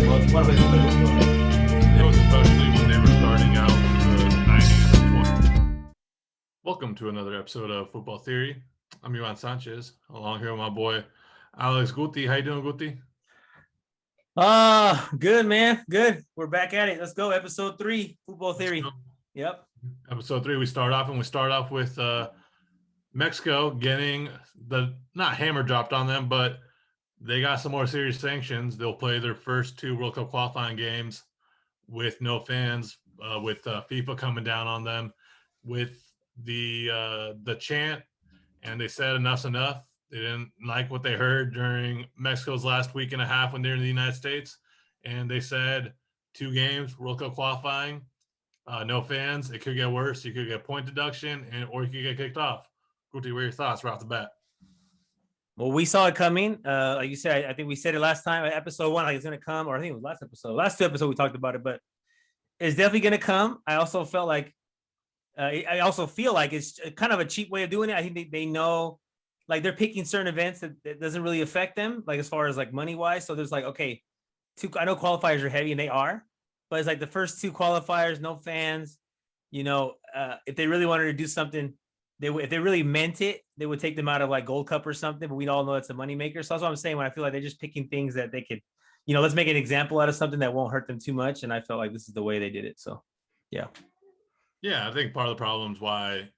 back was one of his biggest stories. It was especially when they were starting out in the 90s and 20s. Welcome to another episode of Football Theory. I'm Ivan Sanchez, along here with my boy Alex Guti. How you doing, Guti? Good, man. Good. We're back at it. Let's go. Episode 3, Football Theory. Yep. Episode 3, we start off with Mexico getting the not hammer dropped on them, but they got some more serious sanctions. They'll play their first 2 World Cup qualifying games with no fans, with FIFA coming down on them, with the chant, and they said enough's enough. They didn't like what they heard during Mexico's last week and a half when they're in the United States, and they said 2 games, World Cup qualifying, no fans. It could get worse. You could get point deduction, or you could get kicked off. Guti, what are your thoughts right off the bat? Well, we saw it coming. Like you said, I think we said it last time, episode 1, like it's going to come, or I think it was last episode. Last 2 episodes we talked about it, but it's definitely going to come. I also feel like it's kind of a cheap way of doing it. I think they know, like they're picking certain events that doesn't really affect them, like as far as like money wise. So there's like, okay, I know qualifiers are heavy and they are, but it's like the first 2 qualifiers, no fans. If they really wanted to do something, if they really meant it, they would take them out of like Gold Cup or something. But we all know it's a moneymaker. So that's what I'm saying. When I feel like they're just picking things that they could, let's make an example out of something that won't hurt them too much. And I felt like this is the way they did it. So, yeah. Yeah, I think part of the problem is why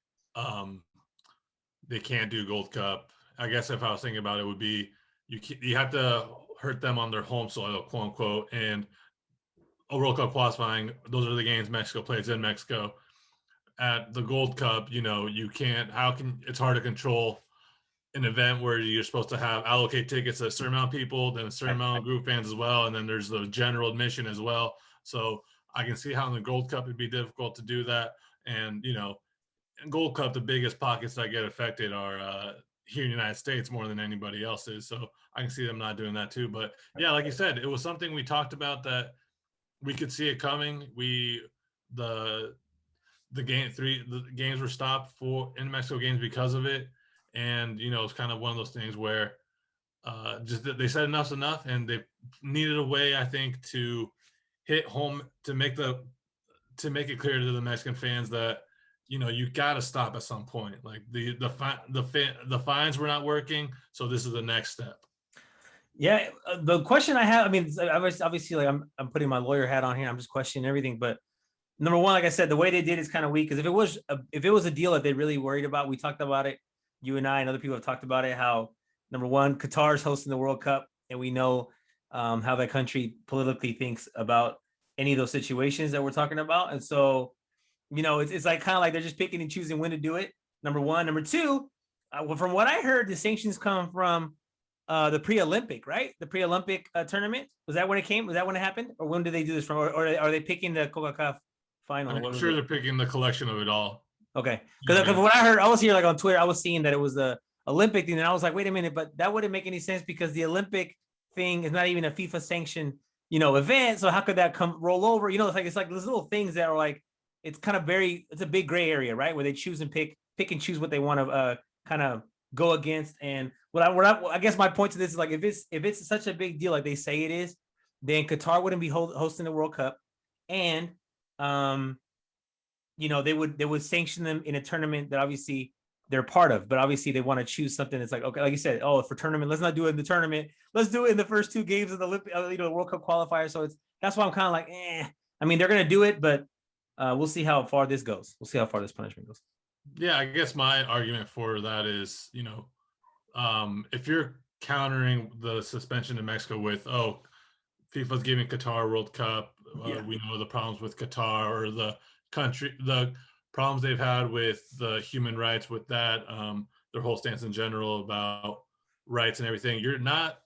they can't do Gold Cup. I guess if I was thinking about it, would be you have to hurt them on their home soil, quote unquote, and a World Cup qualifying. Those are the games Mexico plays in Mexico. At the Gold Cup, you can't. It's hard to control an event where you're supposed to allocate tickets to a certain amount of people, then a certain amount of group fans as well, and then there's the general admission as well. So I can see how in the Gold Cup it'd be difficult to do that. And in Gold Cup, the biggest pockets that get affected are here in the United States more than anybody else's. So I can see them not doing that too. But yeah, like you said, it was something we talked about that we could see it coming. The games were stopped in Mexico games because of it. And, it's kind of one of those things where just they said enough's enough, and they needed a way, I think, to hit home to make it clear to the Mexican fans that, you got to stop at some point. Like the fines were not working. So this is the next step. Yeah. The question I have, I mean, obviously like I'm putting my lawyer hat on here. I'm just questioning everything, but number one, like I said, the way they did is kind of weak. Because if it was a deal that they really worried about, we talked about it. You and I and other people have talked about it. How number one, Qatar is hosting the World Cup, and we know how that country politically thinks about any of those situations that we're talking about. And so, it's like kind of like they're just picking and choosing when to do it. Number one, number two, from what I heard, the sanctions come from the pre-Olympic, right? The pre-Olympic tournament. Was that when it came? Was that when it happened, or when did they do this from? Or are they picking the Copa final? I'm sure they're picking the collection of it all. Okay, because what I heard, I was here like on Twitter, I was seeing that it was the Olympic thing, and I was like, wait a minute, but that wouldn't make any sense because the Olympic thing is not even a FIFA sanctioned, event. So how could that roll over? It's like those little things that are like, it's kind of it's a big gray area, right? Where they choose and pick and choose what they want to kind of go against. And I guess my point to this is like, if it's such a big deal like they say it is, then Qatar wouldn't be hosting the World Cup, and they would sanction them in a tournament that obviously they're part of, but obviously they want to choose something that's like, okay, like you said, for tournament, let's not do it in the tournament. Let's do it in the first 2 games of the World Cup qualifier. So that's why I'm kind of like, I mean, they're going to do it, but we'll see how far this goes. We'll see how far this punishment goes. Yeah, I guess my argument for that is, if you're countering the suspension in Mexico with, FIFA's giving Qatar World Cup, we know the problems with Qatar or the problems they've had with the human rights with that, their whole stance in general about rights and everything. You're not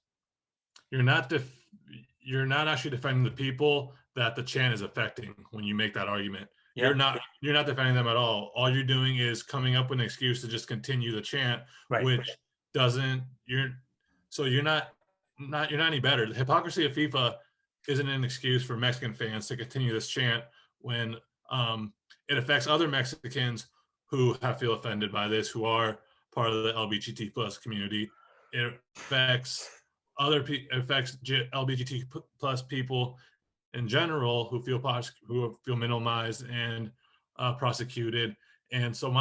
actually defending the people that the chant is affecting when you make that argument. Yeah. You're not defending them at all. All you're doing is coming up with an excuse to just continue the chant, right, which doesn't. You're not any better. The hypocrisy of FIFA isn't an excuse for Mexican fans to continue this chant when it affects other Mexicans who feel offended by this, who are part of the LGBT plus community. It affects affects LGBT plus people in general who feel minimized and prosecuted. And so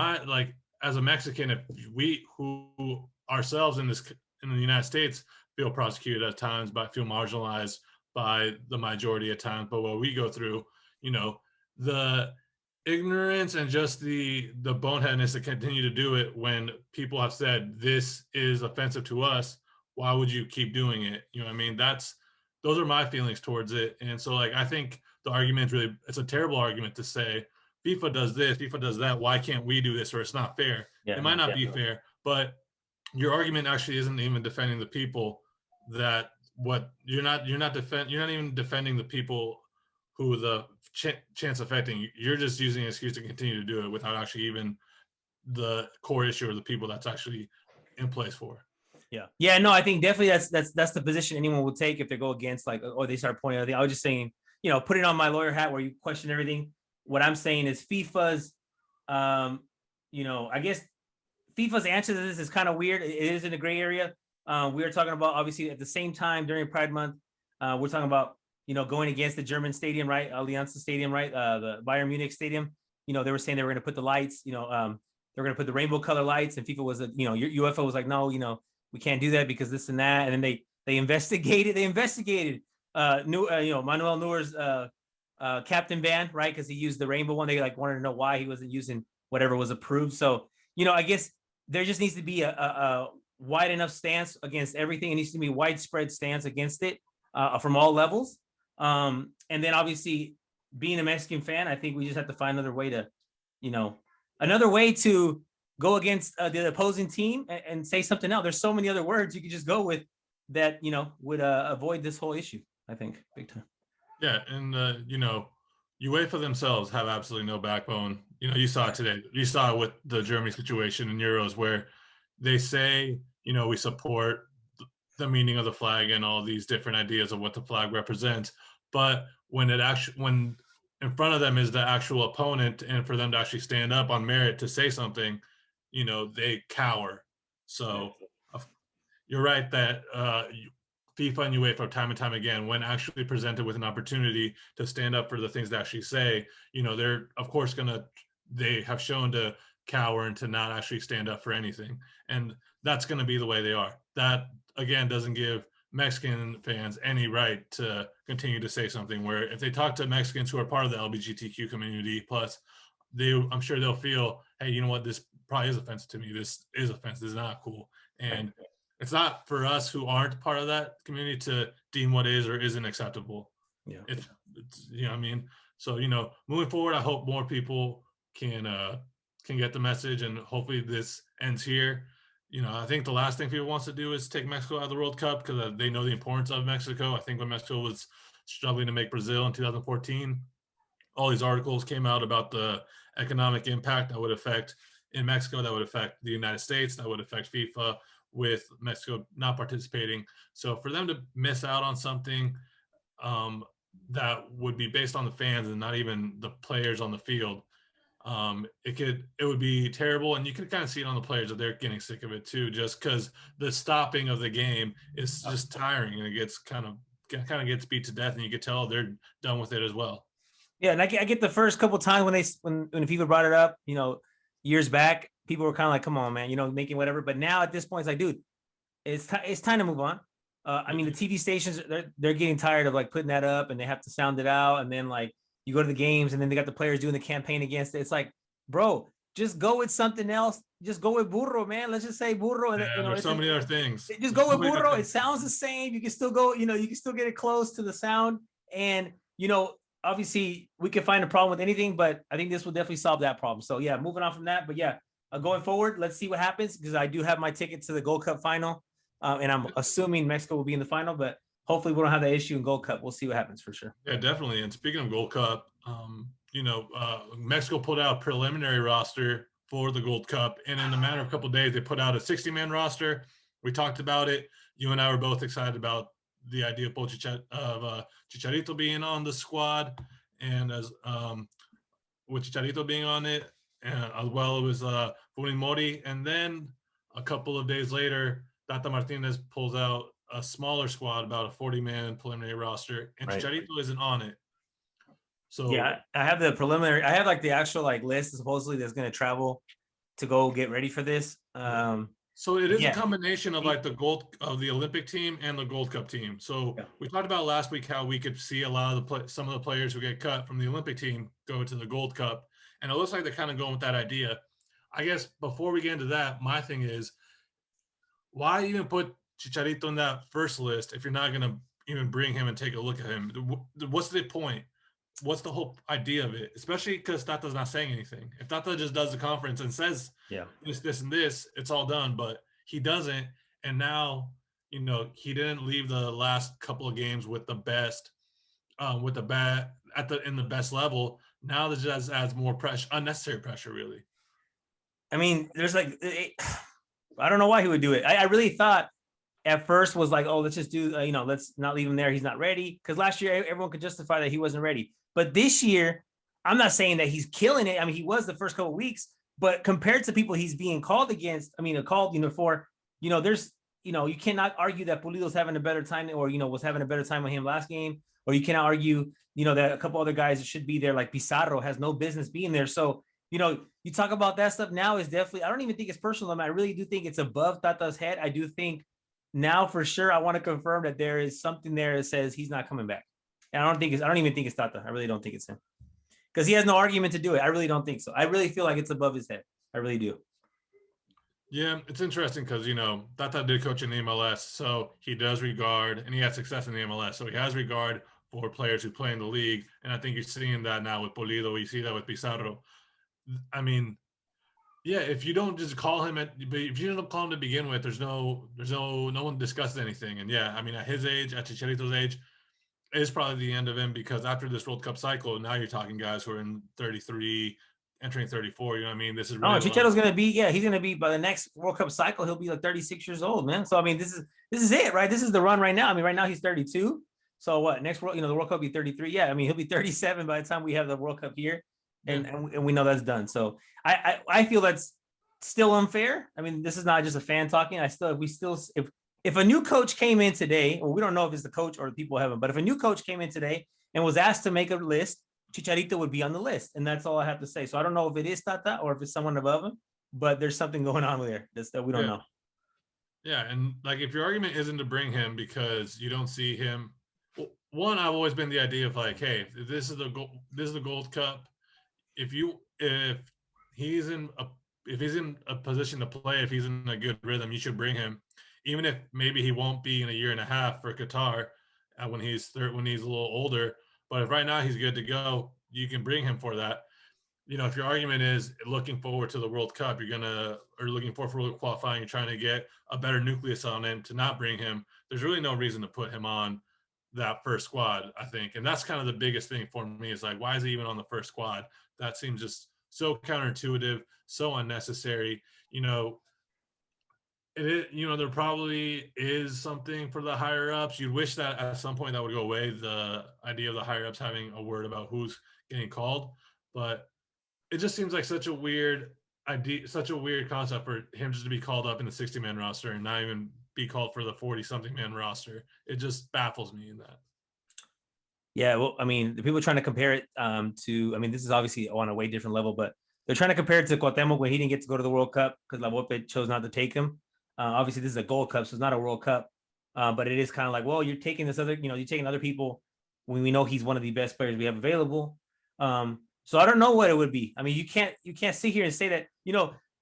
as a Mexican, if we who ourselves in the United States feel prosecuted at times, but feel marginalized by the majority at times, but what we go through, the ignorance and just the boneheadedness to continue to do it when people have said this is offensive to us, why would you keep doing it? You know what I mean? Those are my feelings towards it. And so I think the argument it's a terrible argument to say FIFA does this, FIFA does that, why can't we do this, or it's not fair. It might not be fair, but your argument actually isn't even defending the people that you're not even defending the people who the chance affecting. You're just using an excuse to continue to do it without actually even the core issue or the people that's actually in place for. Yeah, no, I think definitely that's the position anyone will take if they go against or they start pointing out. I was just saying, putting on my lawyer hat where you question everything. What I'm saying is FIFA's, I guess FIFA's answer to this is kind of weird. It is in a gray area. We were talking about, obviously, at the same time during Pride Month, we're talking about, going against the German stadium, right? Allianz Stadium, right? The Bayern Munich Stadium. They were saying they were going to put the lights, they were going to put the rainbow color lights, and FIFA was, UEFA was like, no, we can't do that because this and that. And then they investigated. Manuel Neuer's captain ban, right? Because he used the rainbow one. They wanted to know why he wasn't using whatever was approved. So, I guess there just needs to be a wide enough stance against everything. It needs to be a widespread stance against it from all levels. And then obviously being a Mexican fan, I think we just have to find another way to go against the opposing team and say something else. There's so many other words you could just go with that, would avoid this whole issue, I think, big time. Yeah. And, UEFA themselves have absolutely no backbone. You saw it today. You saw it with the Germany situation in Euros where they say, we support the meaning of the flag and all these different ideas of what the flag represents. But when in front of them is the actual opponent, and for them to actually stand up on merit to say something, they cower. So you're right that FIFA and UEFA time and time again, when actually presented with an opportunity to stand up for the things they actually say, they're of course they have shown to cower and to not actually stand up for anything. And that's going to be the way they are. That again doesn't give Mexican fans any right to continue to say something, where if they talk to Mexicans who are part of the LGBTQ community plus, I'm sure they'll feel, hey, you know what, this probably is offensive to me. This is offensive. This is not cool. And it's not for us who aren't part of that community to deem what is or isn't acceptable. Yeah. It's what I mean? So, moving forward, I hope more people can get the message, and hopefully this ends here. I think the last thing FIFA wants to do is take Mexico out of the World Cup because they know the importance of Mexico. I think when Mexico was struggling to make Brazil in 2014, all these articles came out about the economic impact that would affect in Mexico, that would affect the United States, that would affect FIFA with Mexico not participating. So for them to miss out on something that would be based on the fans and not even the players on the field, it would be terrible. And you can kind of see it on the players that they're getting sick of it too, just because the stopping of the game is just tiring, and it gets kind of gets beat to death, and you can tell they're done with it as well. Yeah, and I get the first couple of times when FIFA brought it up, years back, people were kind of like, "Come on, man," making whatever. But now at this point, it's like, dude, it's time to move on. I mean, the TV stations they're getting tired of putting that up, and they have to sound it out, and then you go to the games, and then they got the players doing the campaign against it. It's like, bro, just go with something else. Just go with burro, man. Let's just say burro. And there's so many other things. Just go with burro. It sounds the same. You can still go. You can still get it close to the sound, and obviously we can find a problem with anything, but I think this will definitely solve that problem. So yeah, moving on from that. But yeah, going forward, let's see what happens, because I do have my ticket to the Gold Cup final, and I'm assuming Mexico will be in the final, but hopefully we don't have that issue in Gold Cup. We'll see what happens for sure. Yeah, definitely. And speaking of Gold Cup, Mexico put out a preliminary roster for the Gold Cup, and in a matter of a couple of days, they put out a 60-man roster. We talked about it. You and I were both excited about the idea of Chicharito being on the squad, and as with Chicharito being on it, as well as Funes Mori. And then a couple of days later, Tata Martinez pulls out a smaller squad, about a 40-man preliminary roster, and Right. Chicharito isn't on it. So yeah, I have the preliminary. I have like the actual like list supposedly that's going to travel to go get ready for this. So it is a Yeah. combination of like the Olympic team and the Gold Cup team. So Yeah. we talked about last week how we could see a lot of some of the players who get cut from the Olympic team go to the Gold Cup, and it looks like they're kind of going with that idea. I guess before we get into that, my thing is, why even put Chicharito in that first list if you're not going to even bring him and take a look at him? What's the point? What's the whole idea of it? Especially because Tata's not saying anything. If Tata just does the conference and says this, and this, it's all done. But he doesn't. And now, he didn't leave the last couple of games with the best, with the bat in the best level. Now this just adds more pressure, unnecessary pressure, really. I mean, there's like, I don't know why he would do it. I really thought at first was like, oh, let's just do, let's not leave him there. He's not ready. Because last year, everyone could justify that he wasn't ready. But this year, I'm not saying that he's killing it. I mean, he was the first couple of weeks, but compared to people he's being called against, for, there's, you cannot argue that Pulido's having a better time or, was having a better time with him last game. Or you cannot argue, that a couple other guys should be there, like Pizarro has no business being there. So, you talk about that stuff now is definitely, I don't even think it's personal. I really do think it's above Tata's head. I do think now for sure, I want to confirm that there is something there that says he's not coming back. And I don't even think it's Tata. I really don't think it's him because he has no argument to do it. I really don't think so. I really feel like it's above his head. I really do. Yeah, it's interesting because, Tata did coach in the MLS, so he does regard, and he had success in the MLS, so he has regard for players who play in the league. And I think you're seeing that now with Pulido. You see that with Pizarro. I mean, yeah, if you don't just call him if you don't call him to begin with, no one discusses anything. And yeah, I mean, at his age, at Chicharito's age, it is probably the end of him because after this World Cup cycle, now you're talking guys who are in 33, entering 34. You know what I mean? This is really Chicharo's gonna be, he's gonna be by the next World Cup cycle, he'll be like 36 years old, man. So I mean, this is it, right? This is the run right now. I mean, right now he's 32. So what next world, the World Cup will be 33. Yeah, I mean, he'll be 37 by the time we have the World Cup here. And we know that's done. So I feel that's still unfair. I mean, this is not just a fan talking. If a new coach came in today, well, we don't know if it's the coach or the people have him, but if a new coach came in today and was asked to make a list, Chicharito would be on the list. And that's all I have to say. So I don't know if it is Tata or if it's someone above him, but there's something going on there that we don't know. Yeah. And like, if your argument isn't to bring him because you don't see him, one, I've always been the idea of like, hey, this is the Gold Cup. If he's in a position to play, if he's in a good rhythm, you should bring him, even if maybe he won't be in a year and a half for Qatar when he's a little older. But if right now he's good to go, you can bring him for that. If your argument is looking forward to the World Cup, or looking forward for qualifying, you're trying to get a better nucleus on him to not bring him. There's really no reason to put him on that first squad, I think. And that's kind of the biggest thing for me is like, why is he even on the first squad? That seems just so counterintuitive, so unnecessary. There probably is something for the higher ups. You'd wish that at some point that would go away, the idea of the higher ups having a word about who's getting called. But it just seems like such a weird idea, such a weird concept for him just to be called up in the 60-man roster and not even be called for the 40-something man roster. It just baffles me in that. Yeah, well, I mean, the people are trying to compare it this is obviously on a way different level, but they're trying to compare it to Cuauhtemoc when he didn't get to go to the World Cup because La Volpe chose not to take him. Obviously, this is a Gold Cup, so it's not a World Cup, but it is kind of like, well, you're taking this other, you're taking other people when we know he's one of the best players we have available. So I don't know what it would be. I mean, you can't sit here and say that,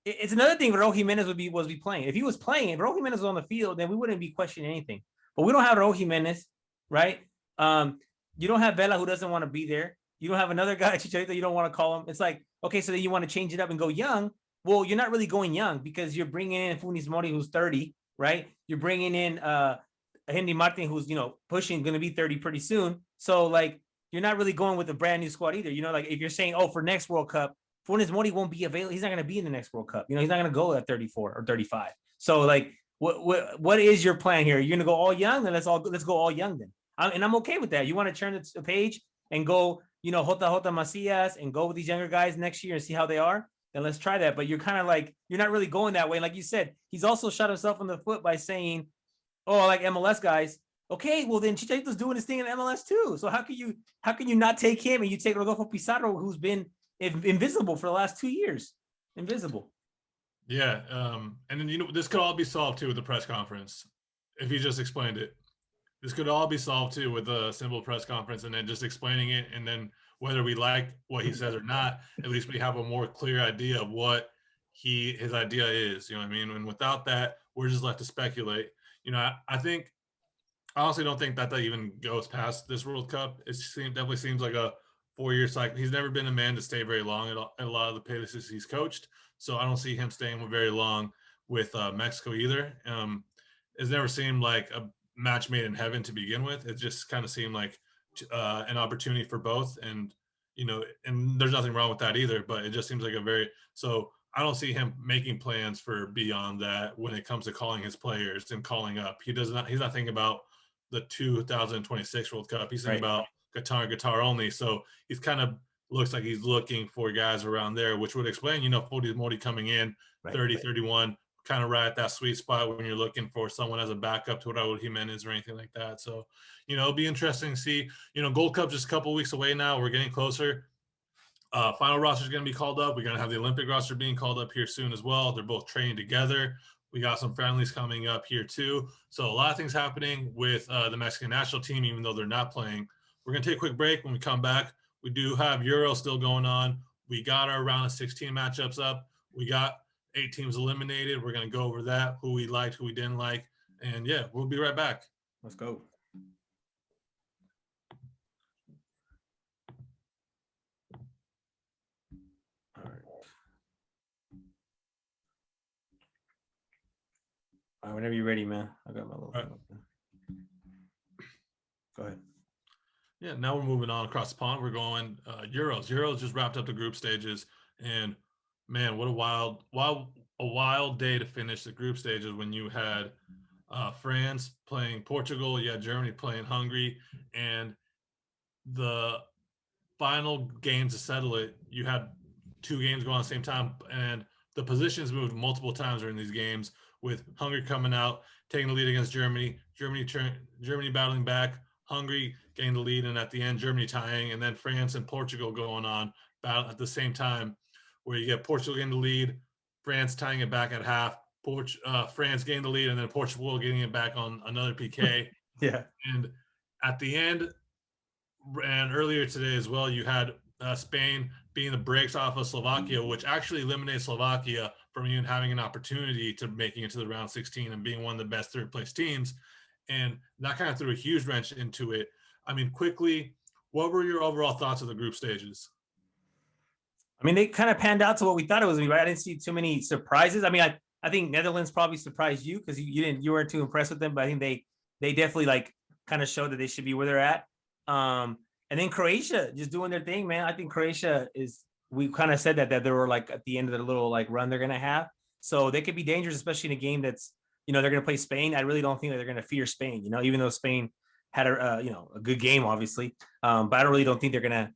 it's another thing. Raul Jimenez was be playing. If he was playing, if Raul Jimenez was on the field, then we wouldn't be questioning anything. But we don't have Raul Jimenez, right? You don't have Vela who doesn't want to be there. You don't have another guy, Chicharito, you don't want to call him. It's like, okay, so then you want to change it up and go young. Well, you're not really going young because you're bringing in Funes Mori, who's 30, right? You're bringing in Henry Martin, who's, going to be 30 pretty soon. So, like, you're not really going with a brand new squad either. Like if you're saying, oh, for next World Cup, Funes Mori won't be available. He's not going to be in the next World Cup. He's not going to go at 34 or 35. So, like, what is your plan here? You're going to go all young? Then let's go all young then. And I'm okay with that. You want to turn the page and go, Jota Macias and go with these younger guys next year and see how they are, then let's try that. But you're kind of like, you're not really going that way. Like you said, he's also shot himself in the foot by saying, oh, like MLS guys. Okay, well then Chicharito's doing his thing in MLS too. So how can you not take him and you take Rodolfo Pizarro, who's been invisible for the last 2 years? Invisible. Yeah. And then, this could all be solved too with the press conference. If he just explained it, this could all be solved too with a simple press conference and then just explaining it. And then whether we like what he says or not, at least we have a more clear idea of what his idea is. You know what I mean? And without that, we're just left to speculate. I think I honestly don't think that even goes past this World Cup. Definitely seems like a 4-year cycle. He's never been a man to stay very long at a lot of the places he's coached. So I don't see him staying very long with Mexico either. It's never seemed like a match made in heaven to begin with. It just kind of seemed like an opportunity for both. And there's nothing wrong with that either. But it just seems like so I don't see him making plans for beyond that when it comes to calling his players and calling up. He's not thinking about the 2026 World Cup. He's thinking about Qatar only. So he's kind of looks like he's looking for guys around there, which would explain, Fody Modi coming in 30, 31, kind of right at that sweet spot when you're looking for someone as a backup to Raul Jimenez or anything like that. So, it'll be interesting to see. Gold Cup just a couple weeks away now. We're getting closer. Final roster is going to be called up. We're going to have the Olympic roster being called up here soon as well. They're both training together. We got some friendlies coming up here too. So a lot of things happening with the Mexican national team, even though they're not playing. We're going to take a quick break. When we come back, we do have Euro still going on. We got our round of 16 matchups up. We got 8 teams eliminated. We're going to go over that, who we liked, who we didn't like. And yeah, we'll be right back. Let's go. All right. All right, whenever you're ready, man. I got my little thing open. Go ahead. Yeah, now we're moving on across the pond. We're going Euros. Euros just wrapped up the group stages, and man, what a wild day to finish the group stages when you had France playing Portugal, you had Germany playing Hungary, and the final game to settle it, you had 2 games going at the same time, and the positions moved multiple times during these games, with Hungary coming out, taking the lead against Germany, Germany battling back, Hungary getting the lead, and at the end, Germany tying, and then France and Portugal going on battle at the same time, where you get Portugal getting the lead, France tying it back at half, France getting the lead, and then Portugal getting it back on another PK. Yeah. And at the end, and earlier today as well, you had Spain being the brakes off of Slovakia, which actually eliminated Slovakia from even having an opportunity to making it to the round 16 and being one of the best third-place teams. And that kind of threw a huge wrench into it. I mean, quickly, what were your overall thoughts of the group stages? I mean, they kind of panned out to what we thought it was going to be, right? I didn't see too many surprises. I mean, I think Netherlands probably surprised you because you weren't too impressed with them, but I think they definitely kind of showed that they should be where they're at. And then Croatia just doing their thing, man. I think Croatia we kind of said that they were at the end of the little run they're going to have. So they could be dangerous, especially in a game that's, they're going to play Spain. I really don't think that they're going to fear Spain, even though Spain had a good game, obviously. But I really don't think they're going to,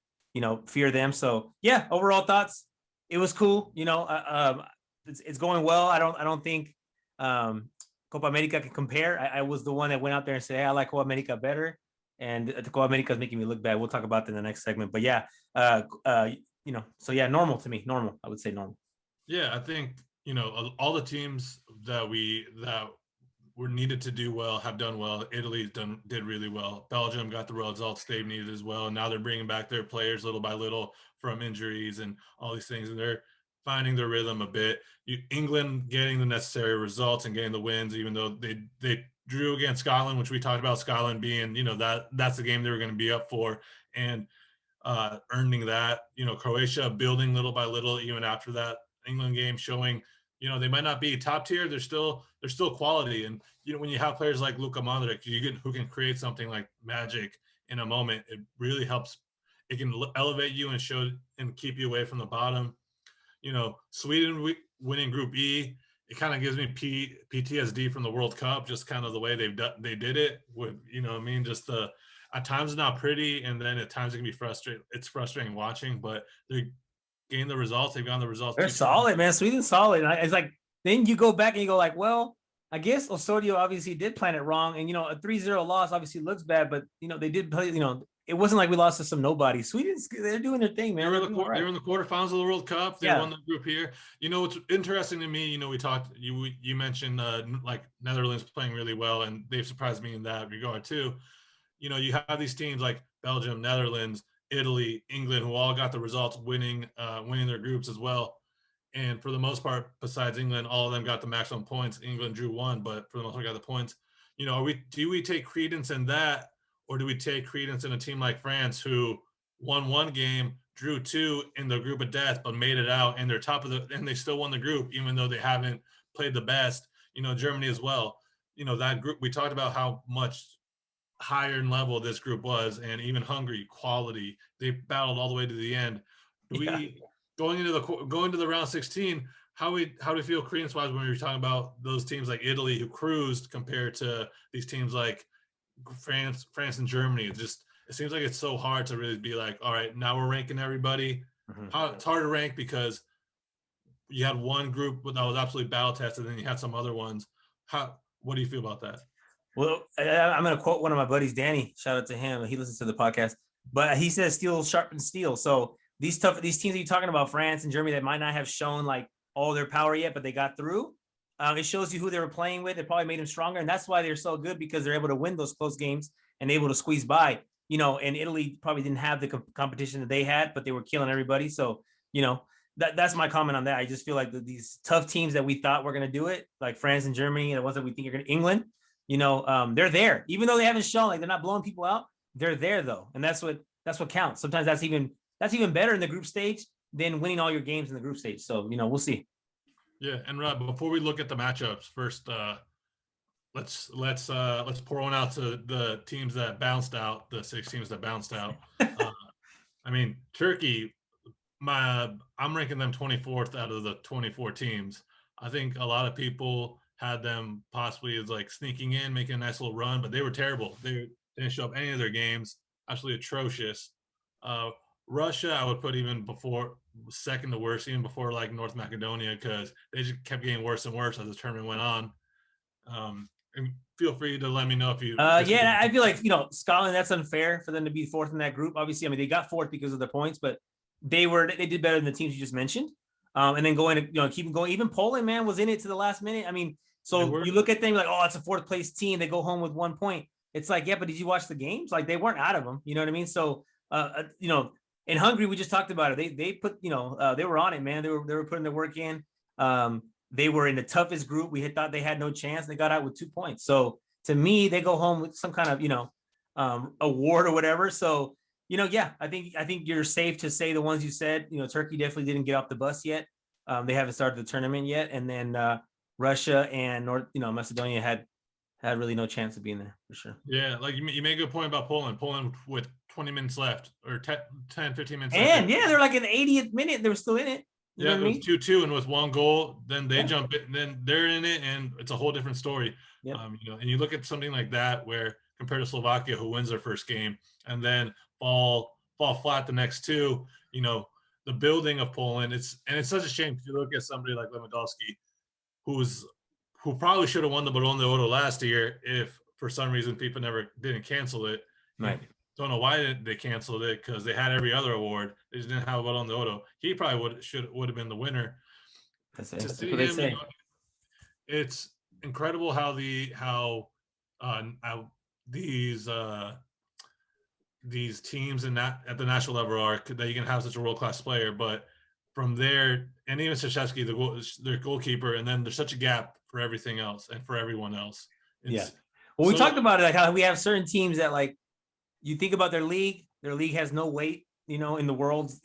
fear them. So yeah, overall thoughts, it was cool. It's going well. I don't think Copa America can compare. I was the one that went out there and said, hey, I like Copa America better. And the Copa America is making me look bad. We'll talk about that in the next segment. But yeah, so yeah, normal to me. Normal. I would say normal. Yeah, I think, all the teams that were needed to do well have done well. Italy did really well. Belgium got the results they needed as well. And now they're bringing back their players little by little from injuries and all these things. And they're finding their rhythm a bit. England getting the necessary results and getting the wins, even though they drew against Scotland, which we talked about Scotland being, that's the game they were going to be up for, and earning that. Croatia building little by little, even after that England game, showing, they might not be top tier. They're still quality. And, when you have players like Luka Modric, who can create something like magic in a moment, it really helps. It can elevate you and show and keep you away from the bottom. Sweden winning Group E, it kind of gives me PTSD from the World Cup, just kind of the way they did it with, just at times it's not pretty, and then at times it can be frustrating. It's frustrating watching, but they gain the results. They've gotten the results. They're solid, man. Sweden's solid. And it's then you go back and you go well, I guess Osorio obviously did plan it wrong. And, a 3-0 loss obviously looks bad, but, they did play, it wasn't like we lost to some nobody. Sweden's, they're doing their thing, man. They were in the quarterfinals of the World Cup. They won the group here. What's interesting to me, we talked, you mentioned like Netherlands playing really well, and they've surprised me in that regard too. You have these teams like Belgium, Netherlands, Italy, England, who all got the results, winning their groups as well. And for the most part, besides England, all of them got the maximum points. England drew one, but for the most part, got the points. Do we take credence in that, or do we take credence in a team like France who won one game, drew two in the group of death, but made it out, and they're and they still won the group, even though they haven't played the best. Germany as well. That group, we talked about how much higher in level this group was, and even Hungary, quality. They battled all the way to the end. Going into the round 16, how do we feel credence wise when we were talking about those teams like Italy who cruised compared to these teams like France and Germany? It seems like it's so hard to really be like, all right, now we're ranking everybody. It's hard to rank because you had one group that was absolutely battle tested, and then you had some other ones. What do you feel about that? Well, I'm going to quote one of my buddies, Danny. Shout out to him. He listens to the podcast, but he says steel sharpens steel. So these teams that you're talking about, France and Germany, that might not have shown like all their power yet, but they got through. It shows you who they were playing with. It probably made them stronger, and that's why they're so good, because they're able to win those close games and able to squeeze by. And Italy probably didn't have the competition that they had, but they were killing everybody. So that's my comment on that. I just feel like these tough teams that we thought were going to do it, like France and Germany, and the ones that we think are going to England, they're there, even though they haven't shown, like, they're not blowing people out. They're there though, and that's what counts. Sometimes that's even better in the group stage than winning all your games in the group stage. So we'll see. Yeah, and Rob, before we look at the matchups, first, let's pour one out to the teams that bounced out, the 6 teams that bounced out. Turkey, I'm ranking them 24th out of the 24 teams. I think a lot of people had them possibly as like sneaking in, making a nice little run, but they were terrible. They didn't show up any of their games. Absolutely atrocious. Russia, I would put even before, second to worst, even before like North Macedonia, because they just kept getting worse and worse as the tournament went on. And feel free to let me know if you. Yeah, I feel like Scotland, that's unfair for them to be fourth in that group. Obviously, they got fourth because of their points, but they did better than the teams you just mentioned. And then keep going. Even Poland, man, was in it to the last minute. So you look at them like, oh, it's a fourth place team. They go home with 1 point. It's like, yeah, but did you watch the games? Like, they weren't out of them. You know what I mean? So, in Hungary, we just talked about it. They put, they were on it, man. They were putting their work in. They were in the toughest group. We had thought they had no chance. They got out with 2 points. So to me, they go home with some kind of, award or whatever. So, yeah, I think you're safe to say the ones you said. Turkey definitely didn't get off the bus yet. They haven't started the tournament yet. And then Russia and North, Macedonia had really no chance of being there for sure. Yeah, like you made a good point about Poland. Poland with 20 minutes left, or 10, 15 minutes left. And yeah, they're like in the 80th minute. They were still in it. Yeah, it was 2-2, and with 1 goal, then they jump in, and then they're in it, and it's a whole different story. Yep. And you look at something like that, where compared to Slovakia, who wins their first game, and then fall flat the next 2, the building of Poland, it's such a shame. If you look at somebody like Lewandowski, who probably should have won the Ballon d'Or last year if for some reason FIFA didn't cancel it. Right. Don't know why they canceled it, because they had every other award. They just didn't have a Ballon d'Or. He probably would have been the winner. That's what they say. It's incredible how these teams at the national level are that you can have such a world-class player, but from there, and even Krzyzewski, their goalkeeper, and then there's such a gap for everything else and for everyone else. Well, we talked about it, like how we have certain teams that, like, you think about their league has no weight, in the world's,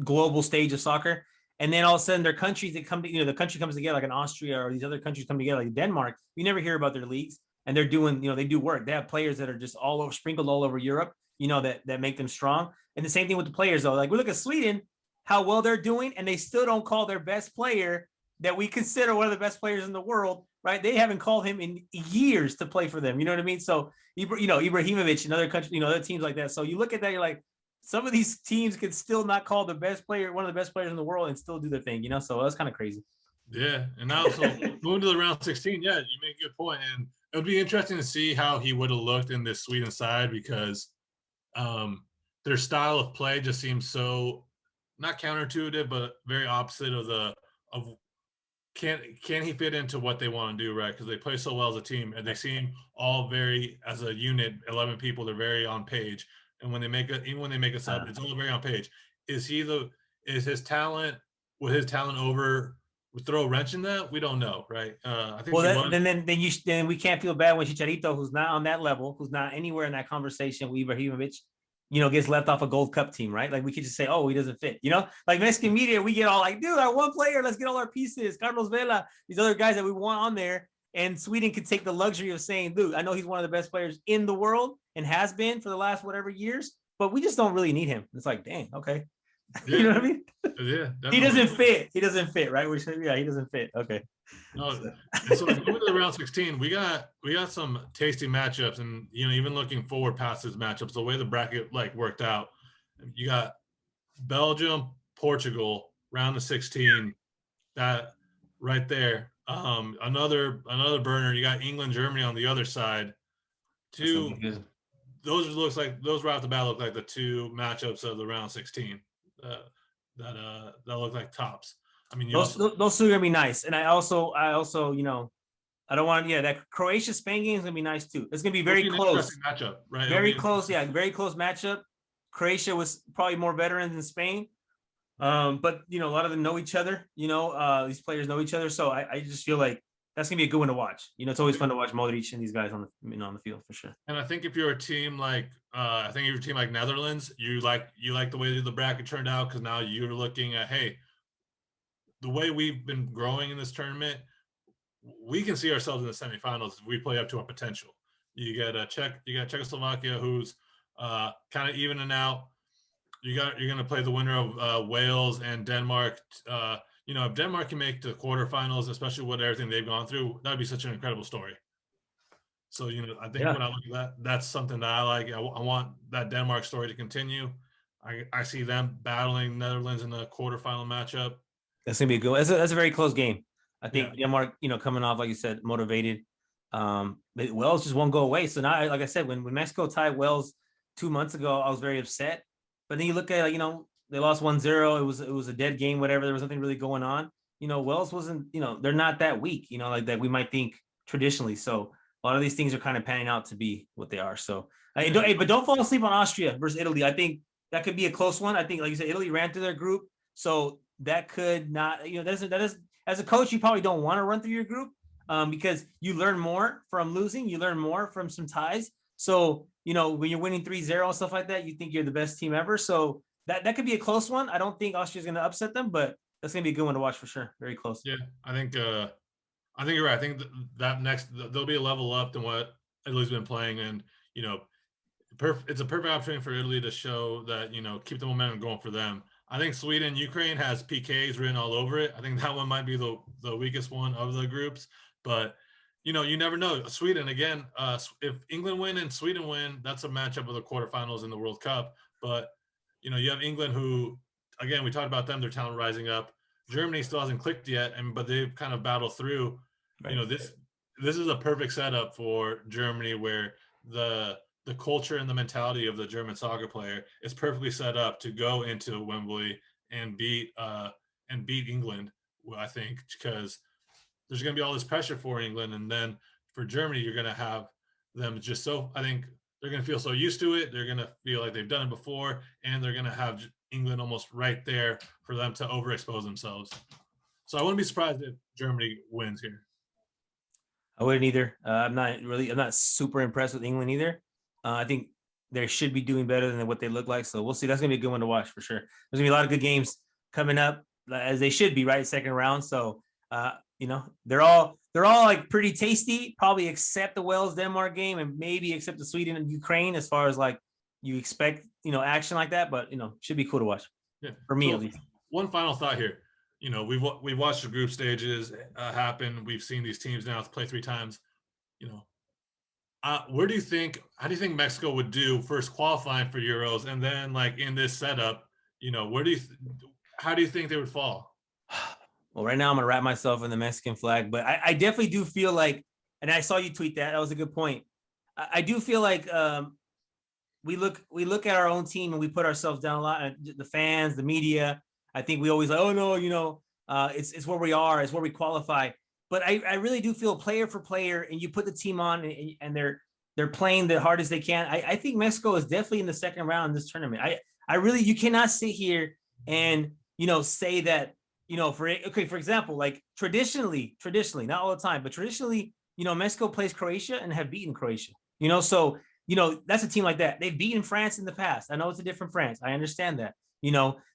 global stage of soccer. And then all of a sudden their countries that come to, the country comes together, like in Austria, or these other countries come together, like Denmark. You never hear about their leagues, and they're doing, they do work. They have players that are just sprinkled all over Europe, that make them strong. And the same thing with the players, though. Like, we look at Sweden, how well they're doing, and they still don't call their best player, that we consider one of the best players in the world, right? They haven't called him in years to play for them. You know what I mean? So, Ibrahimovic and other countries, other teams like that. So you look at that, you're like, some of these teams can still not call the best player, one of the best players in the world, and still do their thing, So that's kind of crazy. Yeah, and now so moving to the round 16, yeah, you make a good point, and it would be interesting to see how he would have looked in this Sweden side because um, their style of play just seems so not counterintuitive, but very opposite of the of can he fit into what they want to do, right? Because they play so well as a team, and they seem all very as a unit, 11 people, they're very on page. And when they make it, even when they make a sub, it's all very on page. Is he the is his talent with his talent over would throw a wrench in that? We don't know, right? I think Well, he was. then we can't feel bad when Chicharito, who's not on that level, who's not anywhere in that conversation with Ibrahimovic, gets left off a Gold Cup team, right? Like we could just say, oh, he doesn't fit. Like Mexican media, we get all like, dude, our one player, let's get all our pieces. Carlos Vela, these other guys that we want on there. And Sweden could take the luxury of saying, dude, I know he's one of the best players in the world and has been for the last whatever years, but we just don't really need him. It's like, dang, okay. Yeah, You know what I mean? yeah, He definitely. doesn't fit. He doesn't fit, right? Yeah, he doesn't fit. Okay. No, and so moving to the round 16, we got some tasty matchups, and even looking forward past these matchups, the way the bracket like worked out, you got Belgium, Portugal, round of 16. That right there. Another burner. You got England, Germany on the other side. That's gonna be Two. good. Those right off the bat look like the two matchups of the round 16. Uh, that look like tops. I mean, you Those also those two are gonna be nice, and I also I don't want that Croatia Spain game is gonna be nice too. It's gonna be it'll very be an close, interesting matchup, right? It'll very be close. Yeah, very close matchup. Croatia was probably more veterans than Spain, but a lot of them know each other. These players know each other, so I just feel like that's gonna be a good one to watch. It's always fun to watch Modric and these guys on the field for sure. And I think if you're a team like I think if you're a team like Netherlands, you like the way the bracket turned out because now you're looking at, hey, the way we've been growing in this tournament, we can see ourselves in the semifinals if we play up to our potential. You got Czechoslovakia, who's kind of evening out. You're going to play the winner of Wales and Denmark. If Denmark can make the quarterfinals, especially with everything they've gone through, that would be such an incredible story. So, I think Yeah, when I look at that, that's something that I like. I want that Denmark story to continue. I see them battling Netherlands in the quarterfinal matchup. that's gonna be a good. That's a very close game. I Yeah. think Denmark, coming off like you said, motivated. But Wales just won't go away. So now, like I said, when Mexico tied Wales 2 months ago, I was very upset. But then you look at they lost 1-0. It was a dead game. Whatever. There was nothing really going on. Wales wasn't. They're not that weak. Like that we might think traditionally. So a lot of these things are kind of panning out to be what they are. So, but don't fall asleep on Austria versus Italy. I think that could be a close one. I think, like you said, Italy ran through their group, so that could not. That is as a coach, you probably don't want to run through your group because you learn more from losing. You learn more from some ties. So, when you're winning 3-0 and stuff like that, you think you're the best team ever. So that could be a close one. I don't think Austria's going to upset them, but that's going to be a good one to watch for sure. Very close. Yeah. I think you're right. I think that next there'll be a level up than what Italy's been playing, and it's a perfect opportunity for Italy to show that keep the momentum going for them. I think Sweden, Ukraine has PKs written all over it. I think that one might be the weakest one of the groups, but you never know. Sweden again. If England win and Sweden win, that's a matchup of the quarterfinals in the World Cup. But you have England, who again we talked about them, their talent rising up. Germany still hasn't clicked yet, but they've kind of battled through. Right. This is a perfect setup for Germany, where the culture and the mentality of the German soccer player is perfectly set up to go into Wembley and beat England. I think because there's going to be all this pressure for England, and then for Germany, you're going to have them just so. I think they're going to feel so used to it. They're going to feel like they've done it before, and they're going to have England almost right there for them to overexpose themselves. So I wouldn't be surprised if Germany wins here. I wouldn't either. I'm not super impressed with England either. I think they should be doing better than what they look like. So we'll see. That's gonna be a good one to watch for sure. There's gonna be a lot of good games coming up, as they should be, right? Second round. So they're all like pretty tasty, probably except the Wales Denmark game and maybe except the Sweden and Ukraine as far as like you expect action like that. But should be cool to watch. Yeah, For me so at least. one final thought here. We've watched the group stages happen. We've seen these teams now play 3 times. How do you think Mexico would do first qualifying for Euros, and then like in this setup, how do you think they would fall? Well, right now I'm gonna wrap myself in the Mexican flag, but I definitely do feel like, and I saw you tweet that. That was a good point. I do feel like we look at our own team and we put ourselves down a lot. The fans, the media. I think we always like, oh no, it's where we are, it's where we qualify. But I really do feel player for player, and you put the team on, and they're playing the hardest they can. I think Mexico is definitely in the second round in this tournament. I really, you cannot sit here and say that for example, like traditionally, not all the time, but traditionally, Mexico plays Croatia and have beaten Croatia. So that's a team like that. They've beaten France in the past. I know it's a different France. I understand that.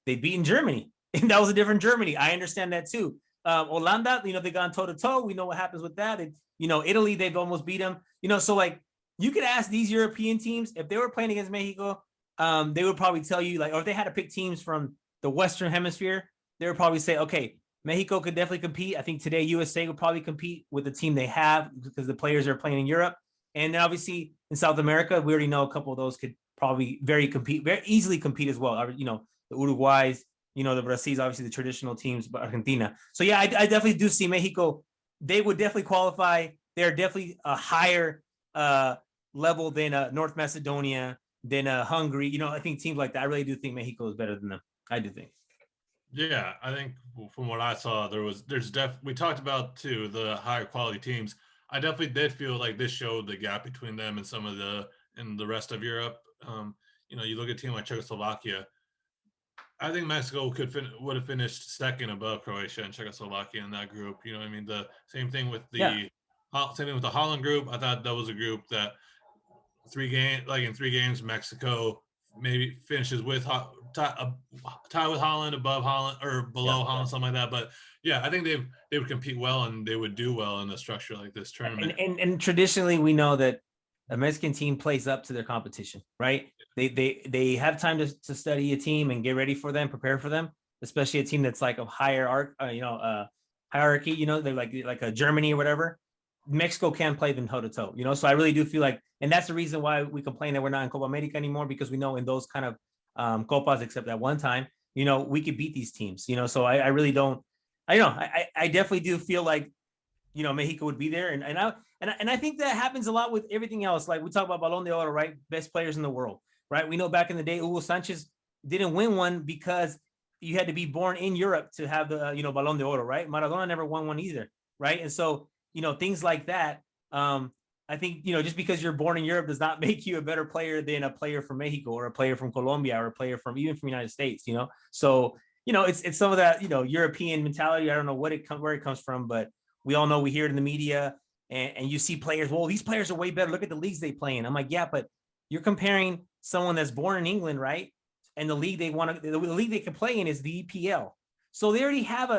They've beaten Germany, and that was a different Germany. I understand that too. Holanda, they gone toe to toe. We know what happens with that. And, Italy, they've almost beat them. So like you could ask these European teams if they were playing against Mexico, they would probably tell you, like, or if they had to pick teams from the Western Hemisphere, they would probably say, okay, Mexico could definitely compete. I think today USA would probably compete with the team they have because the players are playing in Europe. And obviously in South America, we already know a couple of those could probably very easily compete as well. The Uruguays, the Brazils, obviously the traditional teams, but Argentina. So yeah, I definitely do see Mexico. They would definitely qualify. They're definitely a higher level than North Macedonia, than Hungary. I think teams like that. I really do think Mexico is better than them. I do think. Yeah, I think from what I saw, we talked about too the higher quality teams. I definitely did feel like this showed the gap between them and the rest of Europe. You look at a team like Czechoslovakia. I think Mexico would have finished second above Croatia and Czechoslovakia in that group. You know what I mean? The same thing with the Holland group. I thought that was a group that in 3 games, Mexico maybe finishes with tie with Holland, above Holland, or below Holland, something like that. But yeah, I think they would compete well and they would do well in a structure like this tournament. And traditionally, we know that a Mexican team plays up to their competition, right? They have time to study a team and get ready for them, prepare for them, especially a team that's like a higher hierarchy. They're like a Germany or whatever. Mexico can play them toe to toe, So I really do feel like, and that's the reason why we complain that we're not in Copa America anymore, because we know in those kind of Copas, except that one time, we could beat these teams, So I really don't. I definitely do feel like Mexico would be there, and I think that happens a lot with everything else. Like we talk about Balón de Oro, right? Best players in the world, right? We know back in the day, Hugo Sanchez didn't win one because you had to be born in Europe to have the Balón de Oro, right? Maradona never won one either, right? And so things like that. I think just because you're born in Europe does not make you a better player than a player from Mexico or a player from Colombia or a player from even from the United States. So it's some of that European mentality. I don't know where it comes from, but we all know, we hear it in the media, and you see players. Well, these players are way better. Look at the leagues they play in. I'm like, yeah, but you're comparing someone that's born in England, right? And the league the league they can play in is the EPL. So they already have